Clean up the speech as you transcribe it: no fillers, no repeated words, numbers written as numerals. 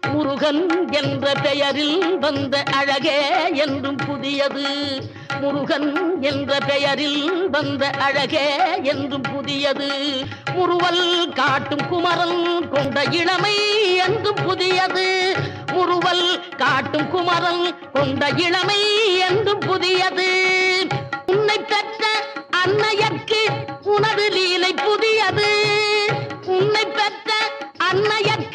முருகன் என்ற பெயரில் வந்த அழகே என்றும் புதியது. முருகன் என்ற பெயரில் வந்த அழகே என்றும் புதியது. முறுவல் காட்டும் குமரன் கொண்ட இளமை என்றும் புதியது. முறுவல் காட்டும் குமரன் கொண்ட இளமை என்றும் புதியது. உன்னை பெற்ற அன்னையர்க்கு உனது லீலை புதியது. உன்னை பெற்ற அன்னையர்க்கு